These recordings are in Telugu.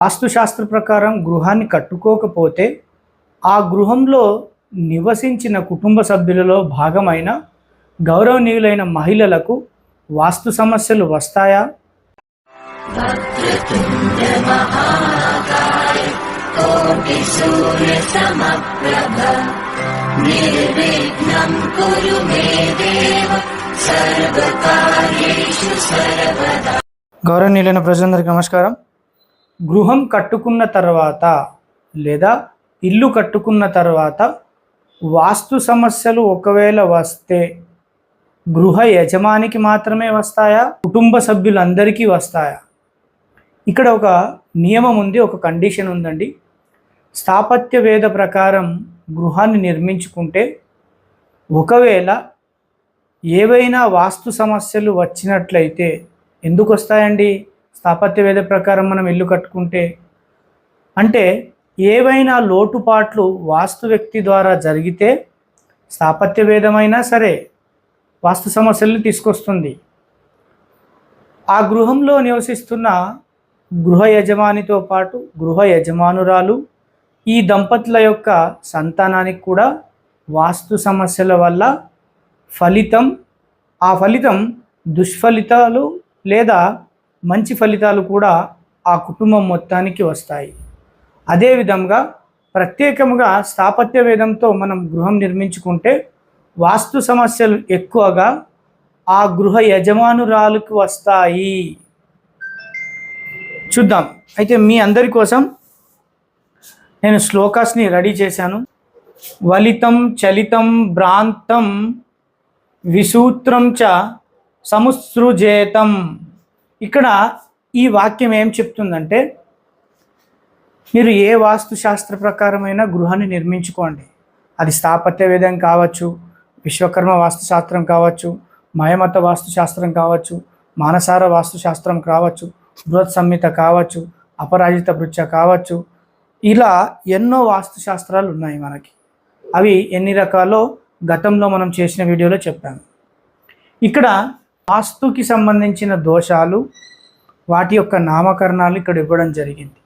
వాస్తుశాస్త్ర ప్రకారం గృహాన్ని కట్టుకోకపోతే ఆ గృహంలో నివసించిన కుటుంబ సభ్యులలో భాగమైన గౌరవనీయులైన మహిళలకు వాస్తు సమస్యలు వస్తాయా? గౌరవనీయులైన ప్రజలందరికీ నమస్కారం. గృహం కట్టుకున్న తర్వాత లేదా ఇల్లు కట్టుకున్న తర్వాత వాస్తు సమస్యలు ఒకవేళ వస్తే గృహ యజమానికి మాత్రమే వస్తాయా, కుటుంబ సభ్యులందరికీ వస్తాయా? ఇక్కడ ఒక నియమం ఉంది, ఒక కండిషన్ ఉందండి. స్థాపత్య వేద ప్రకారం గృహాన్ని నిర్మించుకుంటే ఒకవేళ ఏవైనా వాస్తు సమస్యలు వచ్చినట్లయితే ఎందుకు వస్తాయండి? స్థాపత్య వేద ప్రకారం మనం ఇల్లు కట్టుకుంటే అంటే ఏవైనా లోటుపాట్లు వాస్తు వ్యక్తి ద్వారా జరిగితే స్థాపత్య వేదమైనా సరే వాస్తు సమస్యలను తీసుకొస్తుంది. ఆ గృహంలో నివసిస్తున్న గృహ యజమానితో పాటు గృహ యజమానురాలు, ఈ దంపతుల యొక్క సంతానానికి కూడా వాస్తు సమస్యల వల్ల ఆ ఫలితం దుష్ఫలితాలు లేదా మంచి ఫలితాలు కూడా ఆ కుటుంబం మొత్తానికి వస్తాయి. అదేవిధంగా ప్రత్యేకంగా స్థాపత్య వేదంతో మనం గృహం నిర్మించుకుంటే వాస్తు సమస్యలు ఎక్కువగా ఆ గృహ యజమానురాలకు వస్తాయి. చూద్దాం. అయితే మీ అందరి కోసం నేను శ్లోకాస్ని రెడీ చేశాను. వలితం చలితం భ్రాంతం విసూత్రం చ సముసృజేతం. ఇక్కడ ఈ వాక్యం ఏం చెప్తుందంటే, మీరు ఏ వాస్తుశాస్త్ర ప్రకారమైన గృహాన్ని నిర్మించుకోండి. అది స్థాపత్య వేదం కావచ్చు, విశ్వకర్మ వాస్తుశాస్త్రం కావచ్చు, మయమత వాస్తుశాస్త్రం కావచ్చు, మానసార వాస్తుశాస్త్రం కావచ్చు, బృహత్ సంహిత కావచ్చు, అపరాజిత పృచ్ఛ కావచ్చు, ఇలా ఎన్నో వాస్తుశాస్త్రాలు ఉన్నాయి మనకి. అవి ఎన్ని రకాలో గతంలో మనం చేసిన వీడియోలో చెప్పాను. ఇక్కడ వాస్తుకి సంబంధించిన దోషాలు, వాటి యొక్క నామకరణాలు ఇక్కడ ఇవ్వడం జరిగింది.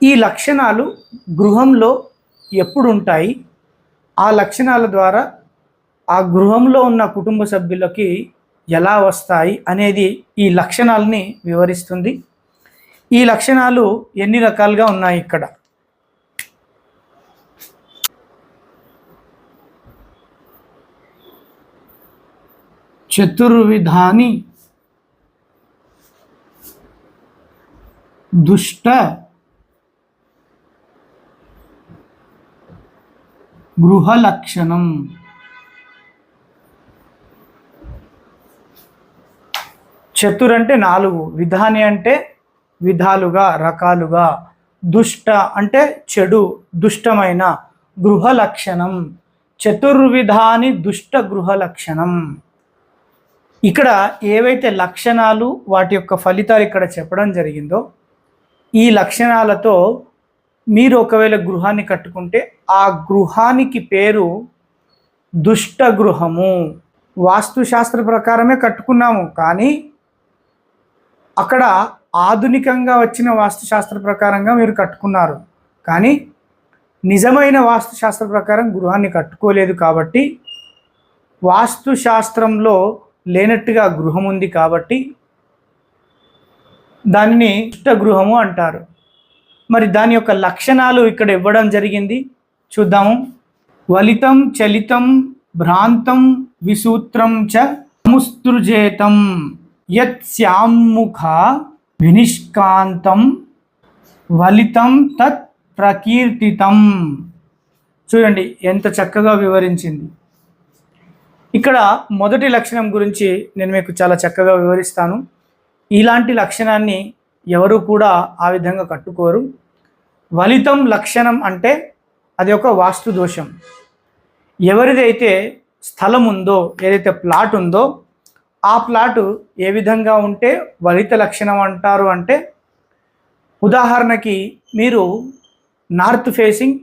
ఈ లక్షణాలు గృహంలో ఎప్పుడు ఉంటాయి, ఆ లక్షణాల ద్వారా ఆ గృహంలో ఉన్న కుటుంబ సభ్యులకి ఎలా వస్తాయి అనేది ఈ లక్షణాలని వివరిస్తుంది. ఈ లక్షణాలు ఎన్ని రకాలుగా ఉన్నాయి ఇక్కడ. చతుర్విధాని దుష్ట గృహ లక్షణం. చతుర్ అంటే 4, విధాని అంటే విధాలుగా, రకాలుగా, దుష్ట అంటే చెడు, దుష్టమైన గృహ లక్షణం. చతుర్విధాని దుష్ట గృహ లక్షణం. ఇక్కడ ఏవైతే లక్షణాలు, వాటి యొక్క ఫలితాలు ఇక్కడ చెప్పడం జరిగిందో, ఈ లక్షణాలతో మీరు ఒకవేళ గృహాన్ని కట్టుకుంటే ఆ గృహానికి పేరు దుష్ట గృహము. వాస్తుశాస్త్ర ప్రకారమే కట్టుకున్నాము, కానీ అక్కడ ఆధునికంగా వచ్చిన వాస్తుశాస్త్ర ప్రకారంగా మీరు కట్టుకున్నారు, కానీ నిజమైన వాస్తుశాస్త్ర ప్రకారం గృహాన్ని కట్టుకోలేదు. కాబట్టి వాస్తుశాస్త్రంలో లేనట్టుగా గృహం ఉంది కాబట్టి దానిని దుష్ట గృహము అంటారు. మరి దాని యొక్క లక్షణాలు ఇక్కడ ఇవ్వడం జరిగింది, చూద్దాము. వలితం చలితం భ్రాంతం విసూత్రం చ సముసృజేతం యత్ శ్యాముఖ వినిష్కాంతం వలితం తత్ ప్రకీర్తితం. చూడండి ఎంత చక్కగా వివరించింది. ఇక్కడ మొదటి లక్షణం గురించి నేను మీకు చాలా చక్కగా వివరిస్తాను. ఇలాంటి లక్షణాన్ని ఎవరు కూడా ఆ విధంగా కట్టుకోరు. వలితం లక్షణం అంటే అది ఒక వాస్తు దోషం. ఎవరిదైతే స్థలం ఉందో, ఏదైతే ప్లాట్ ఉందో, ఆ ప్లాటు ఏ విధంగా ఉంటే వలిత లక్షణం అంటారు అంటే, ఉదాహరణకి మీరు నార్త్ ఫేసింగ్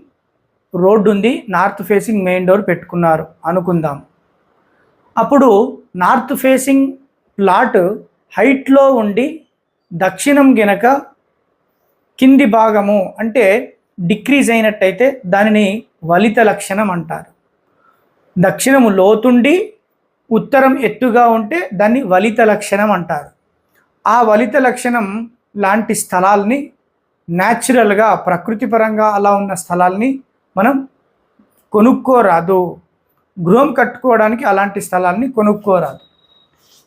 రోడ్డు ఉంది, నార్త్ ఫేసింగ్ మెయిన్ డోర్ పెట్టుకున్నారు అనుకుందాం. అప్పుడు నార్త్ ఫేసింగ్ ప్లాట్ హైట్లో ఉండి దక్షిణం గనక కింది భాగము అంటే డిక్రీజ్ అయినట్టయితే దానిని వలిత లక్షణం అంటారు. దక్షిణము లోతుండి ఉత్తరం ఎత్తుగా ఉంటే దాన్ని వలిత లక్షణం అంటారు. ఆ వలిత లక్షణం లాంటి స్థలాల్ని న్యాచురల్గా ప్రకృతిపరంగా అలా ఉన్న స్థలాల్ని మనం కొనుక్కోరాదు. గృహం కట్టుకోవడానికి అలాంటి స్థలాల్ని కొనుక్కోరాదు.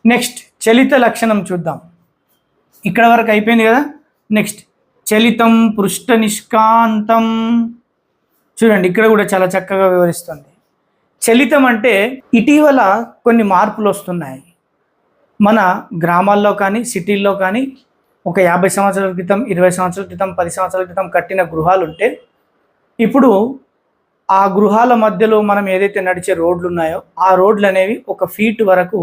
నెక్స్ట్ చలిత లక్షణం చూద్దాం. ఇక్కడ వరకు అయిపోయింది కదా. నెక్స్ట్ చలితం పృష్ఠ నిష్కాంతం. చూడండి ఇక్కడ కూడా చాలా చక్కగా వివరిస్తుంది. చలితం అంటే ఇటీవల కొన్ని మార్పులు వస్తున్నాయి. మన గ్రామాల్లో కానీ సిటీల్లో కానీ ఒక 50 సంవత్సరాల క్రితం, 20 సంవత్సరాల క్రితం, 10 సంవత్సరాల క్రితం కట్టిన గృహాలు ఉంటే ఇప్పుడు ఆ గృహాల మధ్యలో మనం ఏదైతే నడిచే రోడ్లు ఉన్నాయో ఆ రోడ్లు అనేవి 1 ఫీట్ వరకు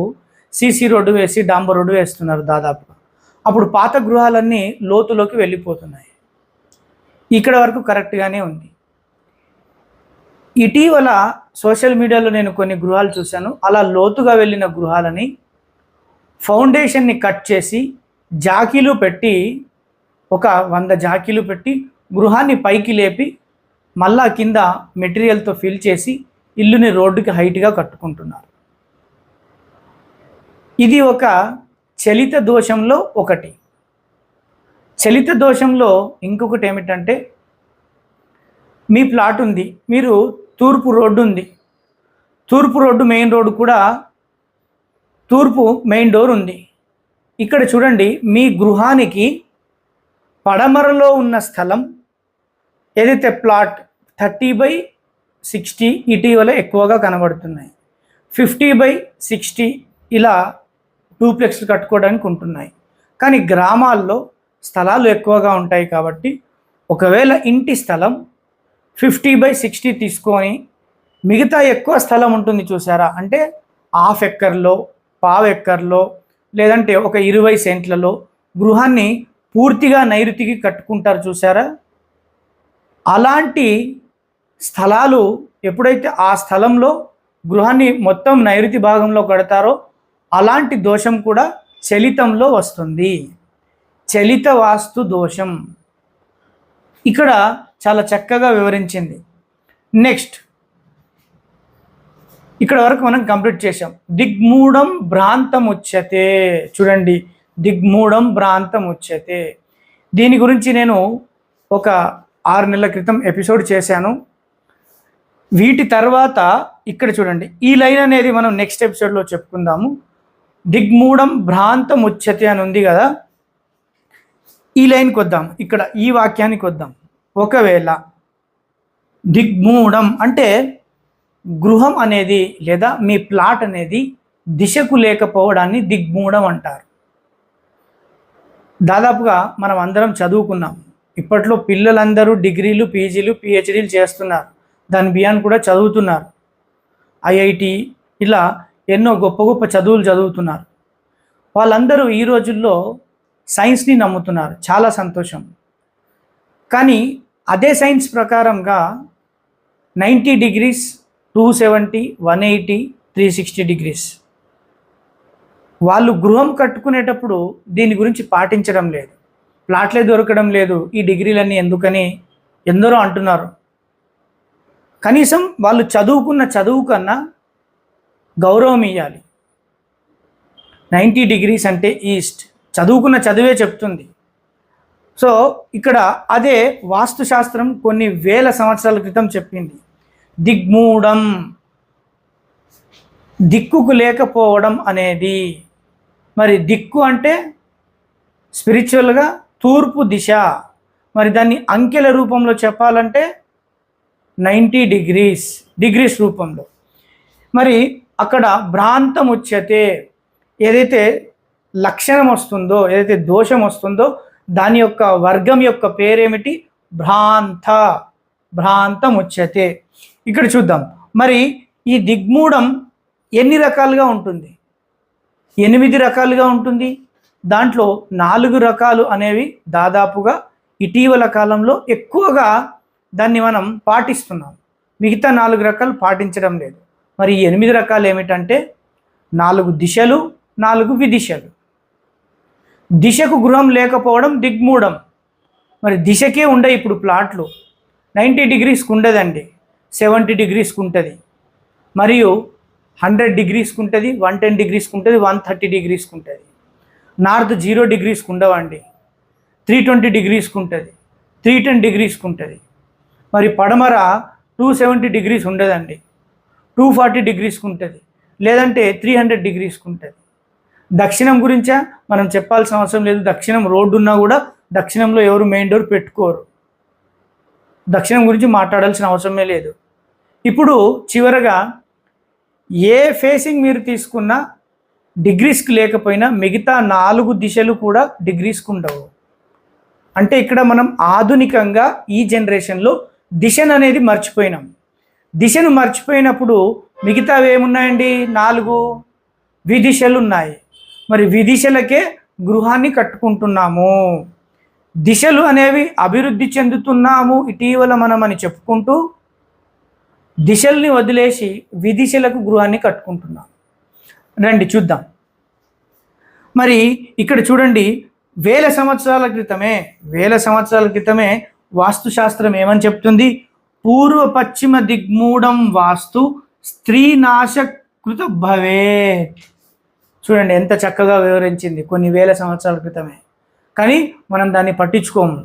సీసీ రోడ్డు వేసి డాంబర్ రోడ్డు వేస్తున్నారు దాదాపుగా. అప్పుడు పాత గృహాలన్నీ లోతులోకి వెళ్ళిపోతున్నాయి. ఇక్కడ వరకు కరెక్ట్గానే ఉంది. ఇటీవల సోషల్ మీడియాలో నేను కొన్ని గృహాలు చూశాను. అలా లోతుగా వెళ్ళిన గృహాలని ఫౌండేషన్ని కట్ చేసి జాకీలు పెట్టి, ఒక 100 జాకీలు పెట్టి గృహాన్ని పైకి లేపి మళ్ళా కింద మెటీరియల్తో ఫిల్ చేసి ఇల్లుని రోడ్డుకి హైట్గా కట్టుకుంటున్నారు. ఇది ఒక చలిత దోషంలో ఒకటి. చలిత దోషంలో ఇంకొకటి ఏమిటంటే, మీ ప్లాట్ ఉంది, మీరు తూర్పు రోడ్డు ఉంది, తూర్పు రోడ్డు మెయిన్ రోడ్డు కూడా తూర్పు మెయిన్ డోర్ ఉంది. ఇక్కడ చూడండి, మీ గృహానికి పడమరలో ఉన్న స్థలం ఏదైతే ప్లాట్ 30/60 ఇటీవల ఎక్కువగా కనబడుతున్నాయి. 50/60 ఇలా డూప్లెక్స్లు కట్టుకోవడానికి ఉంటున్నాయి. కానీ గ్రామాల్లో స్థలాలు ఎక్కువగా ఉంటాయి కాబట్టి ఒకవేళ ఇంటి స్థలం 50/60 తీసుకొని మిగతా ఎక్కువ స్థలం ఉంటుంది చూసారా, అంటే ½ ఎకర్లో, పావు ఎకర్లో, లేదంటే ఒక 20 సెంట్లలో గృహాన్ని పూర్తిగా నైరుతికి కట్టుకుంటారు చూసారా. అలాంటి స్థలాలు ఎప్పుడైతే ఆ స్థలంలో గృహాన్ని మొత్తం నైరుతి భాగంలో కడతారో అలాంటి దోషం కూడా చలితంలో వస్తుంది. చలిత వాస్తు దోషం ఇక్కడ చాలా చక్కగా వివరించింది. నెక్స్ట్ ఇక్కడ వరకు మనం కంప్లీట్ చేసాం. దిగ్మూఢం భ్రాంతం ఉచ్యతే. చూడండి, దిగ్మూఢం భ్రాంతం ఉచ్యతే. దీని గురించి నేను ఒక 6 నెలల క్రితం ఎపిసోడ్ చేశాను. వీటి తర్వాత ఇక్కడ చూడండి, ఈ లైన్ అనేది మనం నెక్స్ట్ ఎపిసోడ్లో చెప్పుకుందాము. దిగ్మూఢం భ్రాంతం ఉచ్యతే అని ఉంది కదా, ఈ లైన్కి వద్దాం. ఇక్కడ ఈ వాక్యానికి వద్దాం. ఒకవేళ దిగ్మూఢం అంటే గృహం అనేది లేదా మీ ప్లాట్ అనేది దిశకు లేకపోవడాన్ని దిగ్మూఢం అంటారు. దాదాపుగా మనం అందరం చదువుకున్నాం. ఇప్పట్లో పిల్లలందరూ డిగ్రీలు, పీజీలు, పిహెచ్డీలు చేస్తున్నారు. దాని బియాండ్ కూడా చదువుతున్నారు. ఐఐటి ఇలా ఎన్నో గొప్ప గొప్ప చదువులు చదువుతున్నారు. వాళ్ళందరూ ఈ రోజుల్లో సైన్స్ని నమ్ముతున్నారు. చాలా సంతోషం. కానీ అదే సైన్స్ ప్రకారంగా 90 డిగ్రీస్, 270, 180, 360 డిగ్రీస్ వాళ్ళు గృహం కట్టుకునేటప్పుడు దీని గురించి పాటించడం లేదు. ప్లాట్లే దొరకడం లేదు, ఈ డిగ్రీలన్నీ ఎందుకని ఎందరో అంటున్నారు. కనీసం వాళ్ళు చదువుకున్న చదువు కన్నా గౌరవం ఇవ్వాలి. 90 డిగ్రీస్ అంటే ఈస్ట్, చదువుకున్న చదువే చెప్తుంది. సో ఇక్కడ అదే వాస్తుశాస్త్రం కొన్ని వేల సంవత్సరాల క్రితం చెప్పింది. దిగ్మూఢం, దిక్కుకు లేకపోవడం అనేది. మరి దిక్కు అంటే స్పిరిచువల్గా తూర్పు దిశ. మరి దాన్ని అంకెల రూపంలో చెప్పాలంటే 90 డిగ్రీస్ రూపంలో. మరి అక్కడ భ్రాంతం ఉచ్యతే, ఏదైతే లక్షణం వస్తుందో, ఏదైతే దోషం వస్తుందో దాని యొక్క వర్గం యొక్క పేరేమిటి? భ్రాంతం ఉచ్యతే. ఇక్కడ చూద్దాం. మరి ఈ దిగ్మూఢం ఎన్ని రకాలుగా ఉంటుంది? 8 రకాలుగా ఉంటుంది. దాంట్లో 4 రకాలు అనేవి దాదాపుగా ఇటీవల కాలంలో ఎక్కువగా దాన్ని మనం పాటిస్తున్నాం. మిగతా 4 రకాలు పాటించడం లేదు. మరి 8 రకాలు ఏమిటంటే 4 దిశలు, 4 విదిశలు. దిశకు గృహం లేకపోవడం దిగ్మూఢం. మరి దిశకే ఉండవు ఇప్పుడు ప్లాట్లు. 90 డిగ్రీస్కి ఉండదండి, 70 డిగ్రీస్కి ఉంటుంది, మరియు 100 డిగ్రీస్కి ఉంటుంది, 110 డిగ్రీస్కి ఉంటుంది, 130 డిగ్రీస్కి ఉంటుంది. నార్త్ 0 డిగ్రీస్కి ఉండవండి, 320 డిగ్రీస్కి ఉంటుంది, 310 డిగ్రీస్కి ఉంటుంది. మరి పడమర 270 డిగ్రీస్ ఉండదండి, 240 డిగ్రీస్కి ఉంటుంది, లేదంటే 300 డిగ్రీస్కి ఉంటుంది. దక్షిణం గురించా మనం చెప్పాల్సిన అవసరం లేదు. దక్షిణం రోడ్డు ఉన్నా కూడా దక్షిణంలో ఎవరు మెయిన్ డోర్ పెట్టుకోరు. దక్షిణం గురించి మాట్లాడాల్సిన అవసరమే లేదు. ఇప్పుడు చివరగా ఏ ఫేసింగ్ మీరు తీసుకున్నా డిగ్రీస్కి లేకపోయినా మిగతా 4 దిశలు కూడా డిగ్రీస్కి ఉండవు. అంటే ఇక్కడ మనం ఆధునికంగా ఈ జనరేషన్లో దిశను అనేది మర్చిపోయినాం. దిశను మర్చిపోయినప్పుడు మిగతావి ఏమున్నాయండి? 4 విదిశలు ఉన్నాయి. మరి విదిశలకే గృహాన్ని కట్టుకుంటున్నాము. దిశలు అనేవి అభివృద్ధి చెందుతున్నాము ఇటీవల మనం అని చెప్పుకుంటూ దిశల్ని వదిలేసి విదిశలకు గృహాన్ని కట్టుకుంటున్నాం. రండి చూద్దాం. మరి ఇక్కడ చూడండి, వేల సంవత్సరాల క్రితమే వాస్తుశాస్త్రం ఏమని చెప్తుంది? పూర్వ పశ్చిమ దిగ్మూఢం వాస్తు స్త్రీనాశకృత భవేత్. చూడండి ఎంత చక్కగా వివరించింది, కొన్ని వేల సంవత్సరాల క్రితమే. కానీ మనం దాన్ని పట్టించుకోము,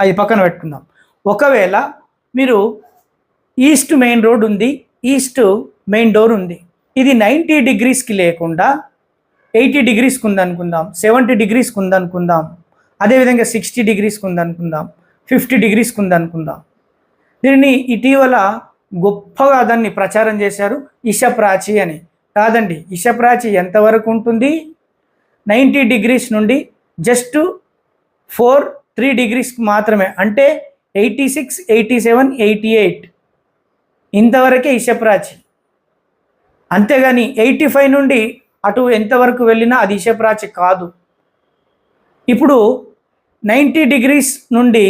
అది పక్కన పెట్టుకుందాం. ఒకవేళ మీరు ఈస్ట్ మెయిన్ రోడ్ ఉంది, ఈస్ట్ మెయిన్ డోర్ ఉంది, ఇది 90 డిగ్రీస్కి లేకుండా 80 డిగ్రీస్కి ఉందనుకుందాం, 70 డిగ్రీస్కి ఉందనుకుందాం, అదేవిధంగా 60 డిగ్రీస్కి ఉందనుకుందాం, 50 డిగ్రీస్కి ఉందనుకుందాం. దీనిని ఇటీవల గొప్పగా దాన్ని ప్రచారం చేశారు, ఇషప్రాచి అని. కాదండి, ఇషప్రాచి ఎంతవరకు ఉంటుంది? 90 డిగ్రీస్ నుండి జస్ట్ 3 డిగ్రీస్కి మాత్రమే, అంటే 86, 87, 88 ఇంతవరకే ఇషప్రాచి. అంతేగాని 85 నుండి అటు ఎంతవరకు వెళ్ళినా అది ఇషప్రాచి కాదు. ఇప్పుడు 90 డిగ్రీస్ నుండి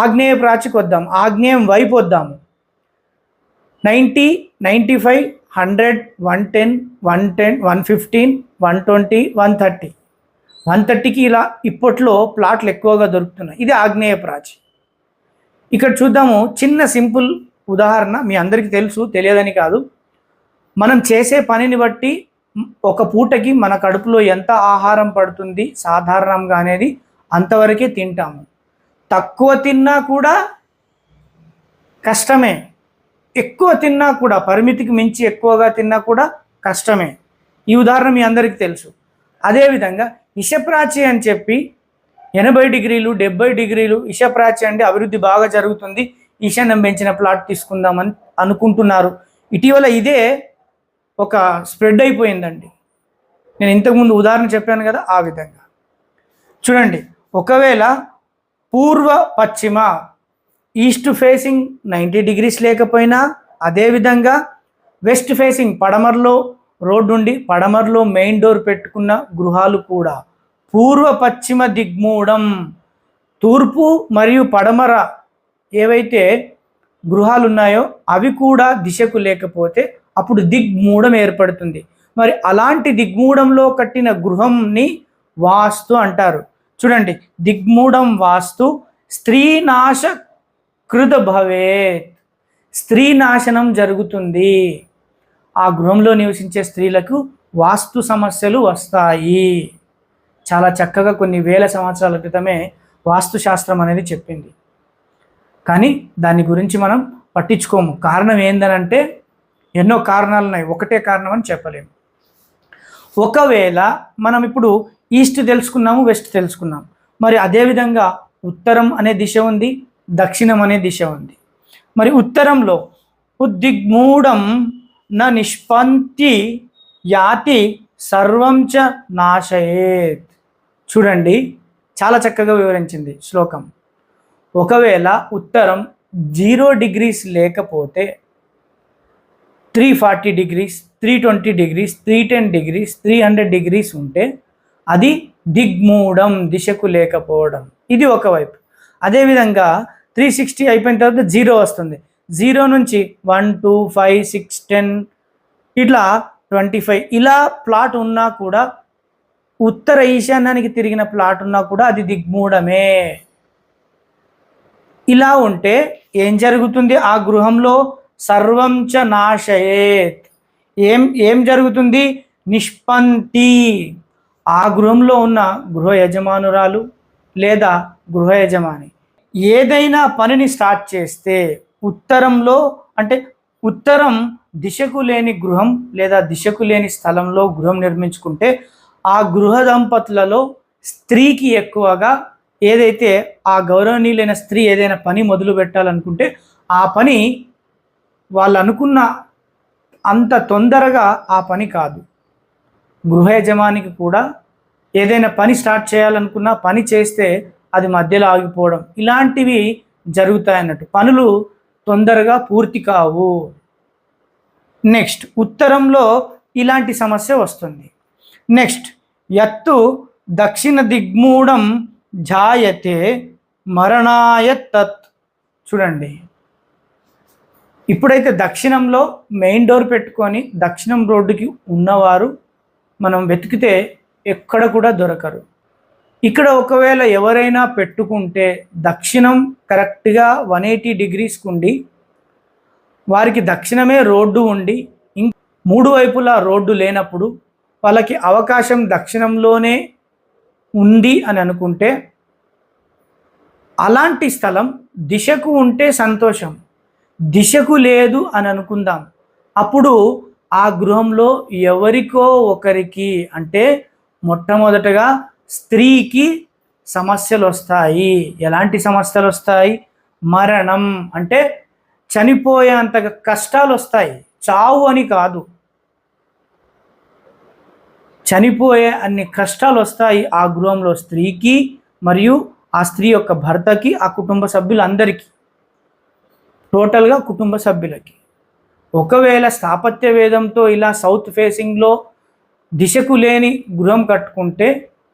ఆగ్నేయ ప్రాచికి వద్దాం, ఆగ్నేయం వైపు వద్దాము. 90, 95, 100, 110, 110, 115, 120, 130, 130కి ఇలా ఇప్పట్లో ప్లాట్లు ఎక్కువగా దొరుకుతున్నాయి. ఇది ఆగ్నేయ ప్రాచి. ఇక్కడ చూద్దాము, చిన్న సింపుల్ ఉదాహరణ, మీ అందరికీ తెలుసు, తెలియదని కాదు. మనం చేసే పనిని బట్టి ఒక పూటకి మన కడుపులో ఎంత ఆహారం పడుతుంది సాధారణంగా అనేది అంతవరకే తింటాము. తక్కువ తిన్నా కూడా కష్టమే, ఎక్కువ తిన్నా కూడా, పరిమితికి మించి ఎక్కువగా తిన్నా కూడా కష్టమే. ఈ ఉదాహరణ మీ అందరికీ తెలుసు. అదేవిధంగా ఇషప్రాచి అని చెప్పి 80 డిగ్రీలు 70 డిగ్రీలు ఇషప్రాచి అంటే అభివృద్ధి బాగా జరుగుతుంది, ఈశాన్యం పెంచిన ప్లాట్ తీసుకుందామని అనుకుంటున్నారు. ఇటీవల ఇదే ఒక స్ప్రెడ్ అయిపోయిందండి. నేను ఇంతకుముందు ఉదాహరణ చెప్పాను కదా, ఆ విధంగా చూడండి. ఒకవేళ పూర్వ పశ్చిమ ఈస్ట్ ఫేసింగ్ 90 డిగ్రీస్ లేకపోయినా, అదేవిధంగా వెస్ట్ ఫేసింగ్ పడమరలో రోడ్డు ఉండి పడమరలో మెయిన్ డోర్ పెట్టుకున్న గృహాలు కూడా పూర్వ పశ్చిమ దిగ్మూఢం, తూర్పు మరియు పడమర ఏవైతే గృహాలు ఉన్నాయో అవి కూడా దిశకు లేకపోతే అప్పుడు దిగ్మూఢం ఏర్పడుతుంది. మరి అలాంటి దిగ్మూఢంలో కట్టిన గృహంని వాస్తు అంటారు. చూడండి, దిగ్మూఢం వాస్తు స్త్రీనాశ కృత భవేత్, స్త్రీ నాశనం జరుగుతుంది. ఆ గృహంలో నివసించే స్త్రీలకు వాస్తు సమస్యలు వస్తాయి. చాలా చక్కగా కొన్ని వేల సంవత్సరాల క్రితమే వాస్తుశాస్త్రం అనేది చెప్పింది. కానీ దాని గురించి మనం పట్టించుకోము. కారణం ఏందనంటే ఎన్నో కారణాలు ఉన్నాయి, ఒకటే కారణం అని చెప్పలేము. ఒకవేళ మనం ఇప్పుడు ఈస్ట్ తెలుసుకున్నాము, వెస్ట్ తెలుసుకున్నాము, మరి అదేవిధంగా ఉత్తరం అనే దిశ ఉంది, దక్షిణం అనే దిశ ఉంది. మరి ఉత్తరంలో ఉద్దిగ్మూఢం న నిష్పంతి యాతి సర్వం చ నాశయేత్. చూడండి, చాలా చక్కగా వివరించింది శ్లోకం. ఒకవేళ ఉత్తరం 0 డిగ్రీస్ లేకపోతే 340 డిగ్రీస్, 320 డిగ్రీస్, 310 డిగ్రీస్, 300 డిగ్రీస్ ఉంటే అది దిగ్మూఢం, దిశకు లేకపోవడం. ఇది ఒకవైపు. అదేవిధంగా 360 అయిపోయిన తర్వాత 0 వస్తుంది. 0 నుంచి 1, 2, 5, 6, 10 ఇట్లా 25 ఇలా ప్లాట్ ఉన్నా కూడా, ఉత్తర ఈశాన్యానికి తిరిగిన ప్లాట్ ఉన్నా కూడా అది దిగ్మూఢమే. ఇలా ఉంటే ఏం జరుగుతుంది? ఆ గృహంలో సర్వం చ నాశయేత్. ఏం జరుగుతుంది? నిష్పంతి. ఆ గృహంలో ఉన్న గృహ యజమానురాలు లేదా గృహ యజమాని ఏదైనా పనిని స్టార్ట్ చేస్తే ఉత్తరంలో, అంటే ఉత్తరం దిశకు లేని గృహం లేదా దిశకు లేని స్థలంలో గృహం నిర్మించుకుంటే ఆ గృహ దంపతులలో స్త్రీకి ఎక్కువగా ఏదైతే ఆ గౌరవనీయులైన స్త్రీ ఏదైనా పని మొదలు పెట్టాలనుకుంటే ఆ పని వాళ్ళు అనుకున్న అంత తొందరగా ఆ పని కాదు. గృహ యజమానికి కూడా ఏదైనా పని స్టార్ట్ చేయాలనుకున్నా పని చేస్తే అది మధ్యలో ఆగిపోవడం ఇలాంటివి జరుగుతాయన్నట్టు. పనులు తొందరగా పూర్తి కావు. నెక్స్ట్ ఉత్తరంలో ఇలాంటి సమస్య వస్తుంది. నెక్స్ట్ యత్తు దక్షిణ దిగ్మూఢం జాయతే మరణాయ తత్. చూడండి, ఇప్పుడైతే దక్షిణంలో మెయిన్ డోర్ పెట్టుకొని దక్షిణం రోడ్డుకి ఉన్నవారు మనం వెతికితే ఎక్కడ కూడా దొరకరు. ఇక్కడ ఒకవేళ ఎవరైనా పెట్టుకుంటే దక్షిణం కరెక్ట్గా 180 డిగ్రీస్కి ఉండి వారికి దక్షిణమే రోడ్డు ఉండి మూడు వైపులా రోడ్డు లేనప్పుడు వాళ్ళకి అవకాశం దక్షిణంలోనే ఉంది అని అనుకుంటే అలాంటి స్థలం దిశకు ఉంటే సంతోషం, దిశకు లేదు అని అనుకుందాం. అప్పుడు ఆ గృహంలో ఎవరికో ఒకరికి, అంటే మొట్టమొదటగా స్త్రీకి సమస్యలు వస్తాయి. ఎలాంటి సమస్యలు వస్తాయి? మరణం, అంటే చనిపోయేంత కష్టాలు వస్తాయి. చావు అని కాదు, చనిపోయే అన్ని కష్టాలు వస్తాయి ఆ గృహంలో స్త్రీకి మరియు ఆ స్త్రీ యొక్క భర్తకి, ఆ కుటుంబ సభ్యులందరికీ, టోటల్గా కుటుంబ సభ్యులకి. ఒకవేళ స్థాపత్య వేదంతో ఇలా సౌత్ ఫేసింగ్లో దిశకు లేని గృహం కట్టుకుంటే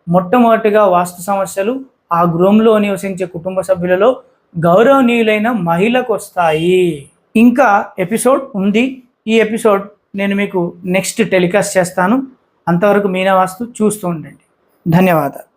మొట్టమొదటిగా వాస్తు సమస్యలు ఆ గృహంలో నివసించే కుటుంబ సభ్యులలో గౌరవనీయులైన మహిళకు వస్తాయి. ఇంకా ఎపిసోడ్ ఉంది. ఈ ఎపిసోడ్ నేను మీకు నెక్స్ట్ టెలికాస్ట్ చేస్తాను. అంతవరకు మీనా వాస్తు చూస్తూ ఉండండి. ధన్యవాదాలు.